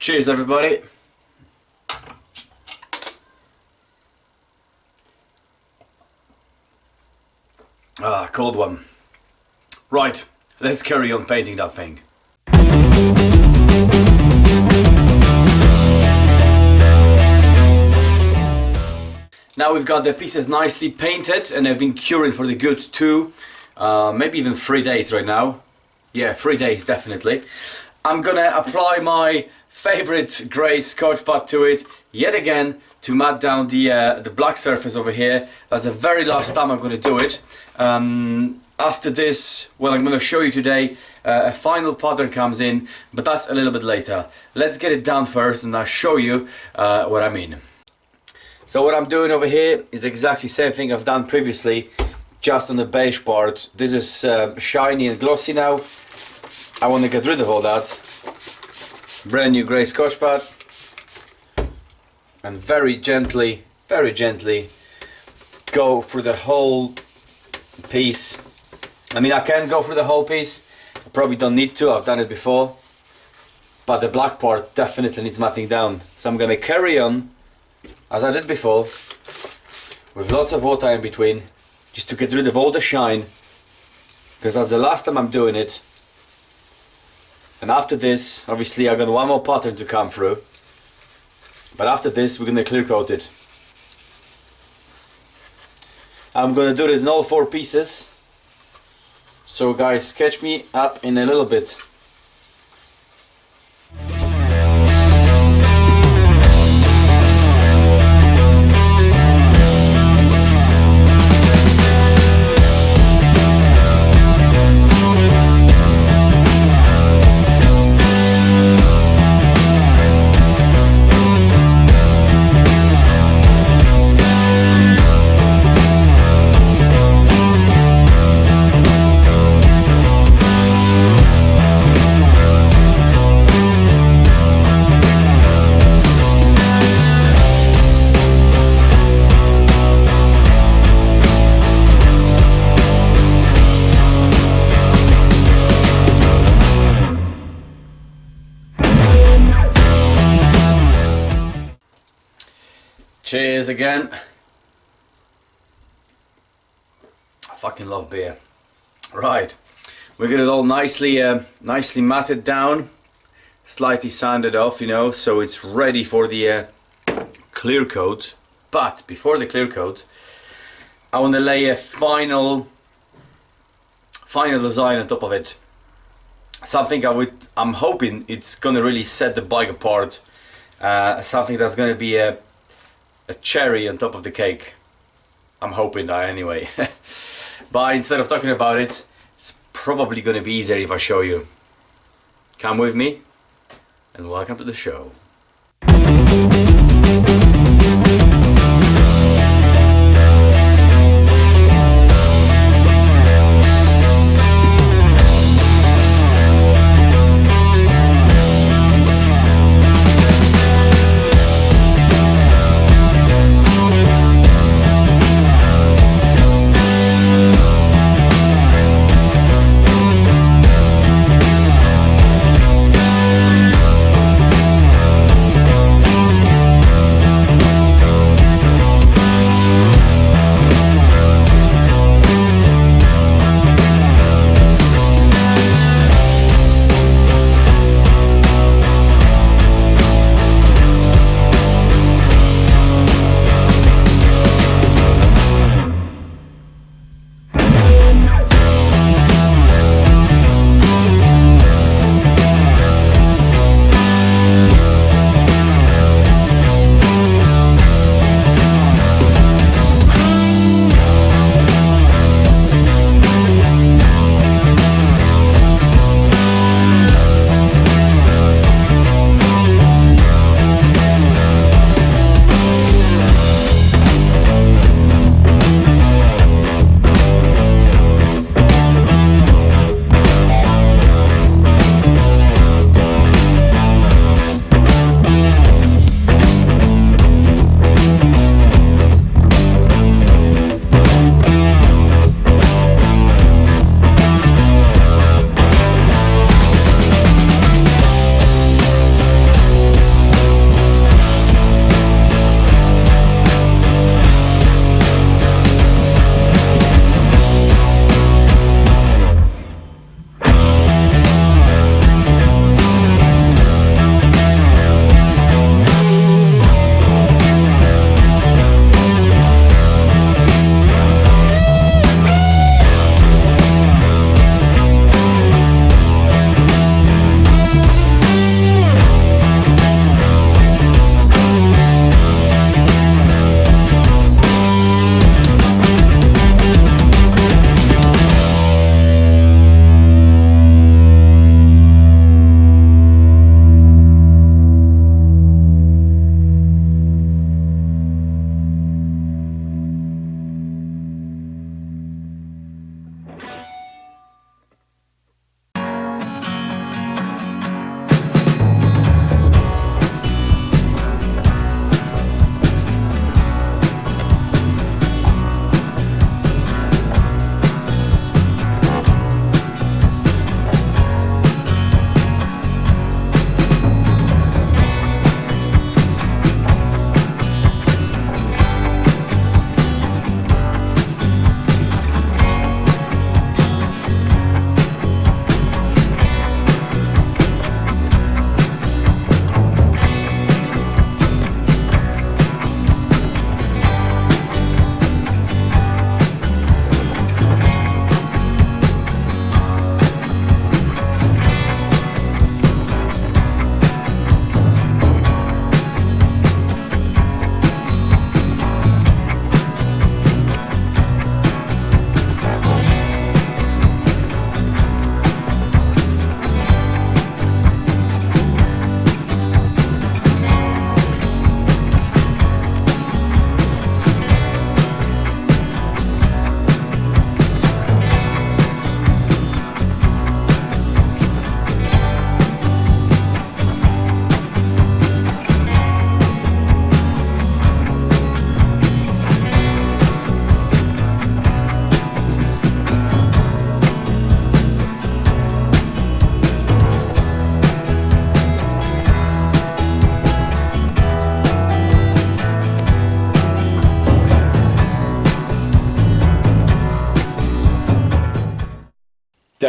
Cheers, everybody. Cold one. Right, let's carry on painting that thing. Now we've got the pieces nicely painted and they've been curing for the good 2, maybe even 3 days right now. Yeah, 3 days definitely. I'm gonna apply my favorite grey Scotch pad to it yet again to mat down the black surface over here. That's the very last time I'm gonna do it. After this, well, I'm gonna show you today a final pattern comes in, but that's a little bit later. Let's get it down first and I'll show you what I mean. So what I'm doing over here is exactly the same thing I've done previously, just on the beige part. This is shiny and glossy now. I want to get rid of all that. Brand new grey Scotch pad. And very gently go through the whole piece. I mean, I can go through the whole piece. I probably don't need to, I've done it before. But the black part definitely needs matting down. So I'm going to carry on as I did before, with lots of water in between, just to get rid of all the shine, because that's the last time I'm doing it. And after this, obviously I got one more pattern to come through, but after this we're gonna clear coat it. I'm gonna do it in all 4 pieces, so guys, catch me up in a little bit. Cheers again. I fucking love beer. Right, we get it all nicely matted down, slightly sanded off, you know, so it's ready for the clear coat. But before the clear coat, I want to lay a final design on top of it. Something I'm hoping it's gonna really set the bike apart. Something that's gonna be a cherry on top of the cake. I'm hoping that anyway. But instead of talking about it, it's probably going to be easier if I show you. Come with me and welcome to the show.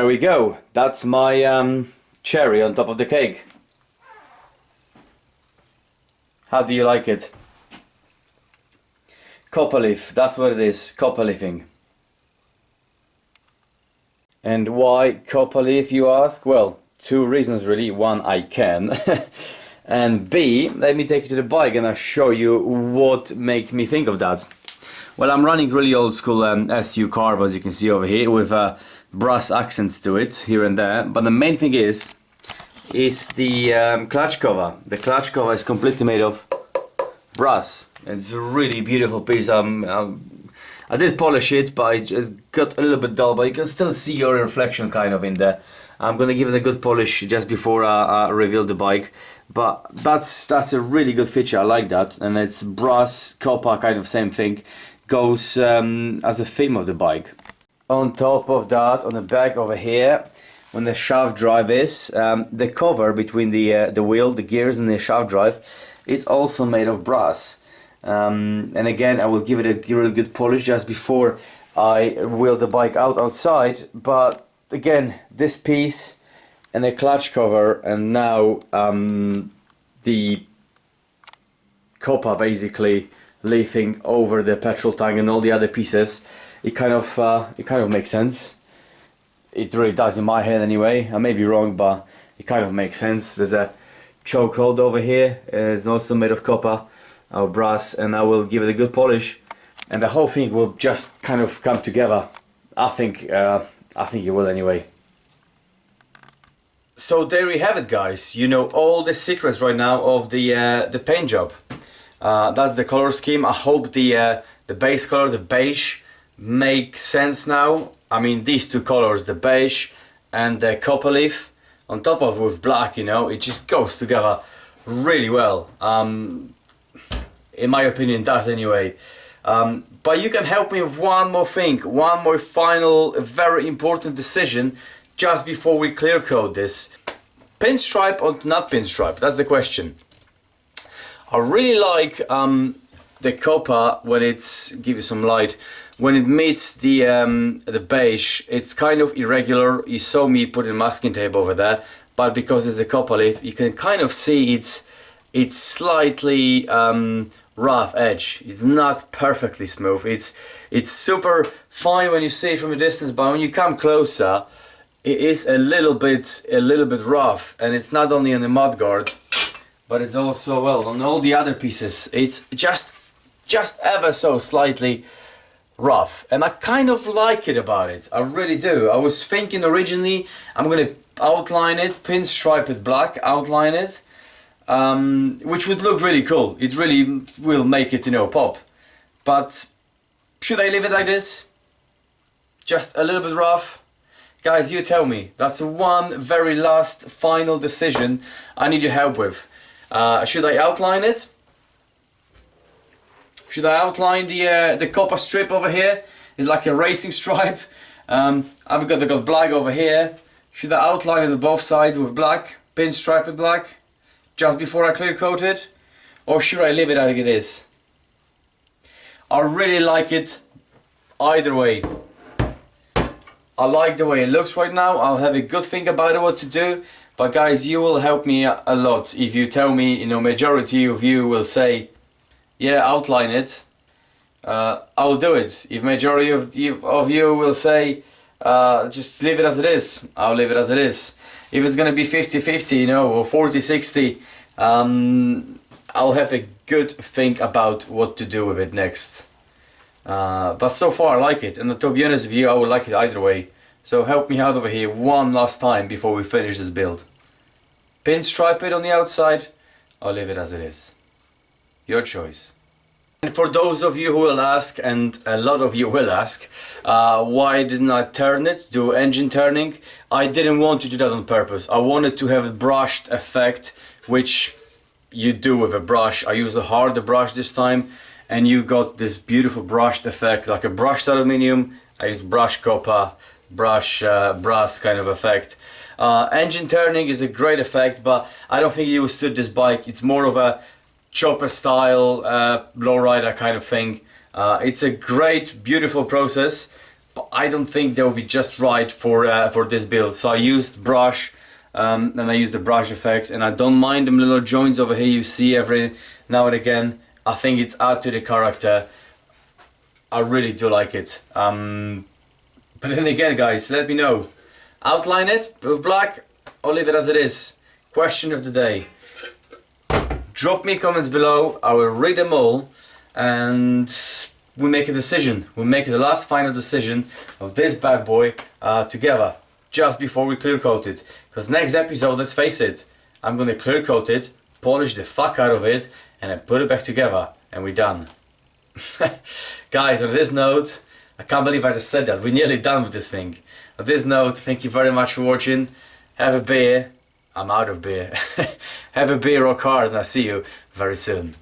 there we go. That's my cherry on top of the cake. How do you like it? Copper leaf, that's what it is, copper leafing. And why copper leaf, you ask? Well, two reasons really. One, I can. And B, let me take you to the bike and I'll show you what makes me think of that. Well, I'm running really old school SU carb, as you can see over here, with brass accents to it here and there. But the main thing is the clutch cover. The clutch cover is completely made of brass. It's a really beautiful piece. I did polish it, but it just got a little bit dull, but you can still see your reflection kind of in there. I'm gonna give it a good polish just before I reveal the bike. But that's a really good feature. I like that, and it's brass, copper, kind of same thing. Goes as a theme of the bike. On top of that, on the back over here, when the shaft drive is, the cover between the wheel, the gears, and the shaft drive is also made of brass. And again, I will give it a really good polish just before I wheel the bike outside. But again, this piece and the clutch cover, and now the copper basically leafing over the petrol tank and all the other pieces, it kind of makes sense. It really does in my head anyway. I may be wrong, but it kind of makes sense. There's a choke hold over here. It's also made of copper or brass, and I will give it a good polish, and the whole thing will just kind of come together. I think it will anyway. So there we have it, guys. You know all the secrets right now of the paint job. That's the color scheme. I hope the base color, the beige, makes sense now. I mean, these two colors, the beige and the copper leaf, on top of with black, you know, it just goes together really well. In my opinion, does anyway. But you can help me with one more thing, one more final, very important decision just before we clear coat this. Pinstripe or not pinstripe? That's the question. I really like the copper when it's, give you some light, when it meets the beige. It's kind of irregular. You saw me putting masking tape over there, but because it's a copper leaf, you can kind of see it's slightly rough edge. It's not perfectly smooth. It's super fine when you see it from a distance, but when you come closer, it is a little bit rough, and it's not only on the mudguard, but it's also, well, on all the other pieces. It's just ever so slightly rough, and I kind of like it about it. I really do. I was thinking originally I'm gonna outline it, pinstripe it black, outline it, which would look really cool. It really will make it, you know, pop. But should I leave it like this? Just a little bit rough? Guys, you tell me. That's the one very last final decision I need your help with. Should I outline it? Should I outline the copper strip over here? It's like a racing stripe. I've got black over here. Should I outline it on both sides with black, pinstripe it black, just before I clear coat it? Or should I leave it like it is? I really like it either way. I like the way it looks right now. I'll have a good think about it, what to do. But guys, you will help me a lot if you tell me, you know, majority of you will say, yeah, outline it. I'll do it. If majority of you will say, just leave it as it is, I'll leave it as it is. If it's gonna be 50-50, you know, or 40-60, I'll have a good think about what to do with it next. But so far I like it, and to be honest with you, I would like it either way. So help me out over here one last time before we finish this build. Pinstripe it on the outside, or leave it as it is. Your choice. And for those of you who will ask, and a lot of you will ask, why didn't I turn it, do engine turning? I didn't want to do that on purpose. I wanted to have a brushed effect, which you do with a brush. I used a harder brush this time, and you got this beautiful brushed effect, like a brushed aluminium. I used brushed copper, brass kind of effect. Engine turning is a great effect, but I don't think it will suit this bike. It's more of a chopper style lowrider kind of thing. It's a great, beautiful process, but I don't think they'll be just right for this build. So I used brush, and I used the brush effect, and I don't mind them little joints over here you see every now and again. I think it's add to the character. I really do like it. But then again, guys, let me know. Outline it with black or leave it as it is. Question of the day. Drop me comments below. I will read them all, and we make a decision. We make the last final decision of this bad boy together, just before we clear coat it. Because next episode, let's face it, I'm gonna clear coat it, polish the fuck out of it, and then put it back together, and we're done. Guys, on this note, I can't believe I just said that. We're nearly done with this thing. On this note, thank you very much for watching. Have a beer. I'm out of beer. Have a beer, rock hard, and I'll see you very soon.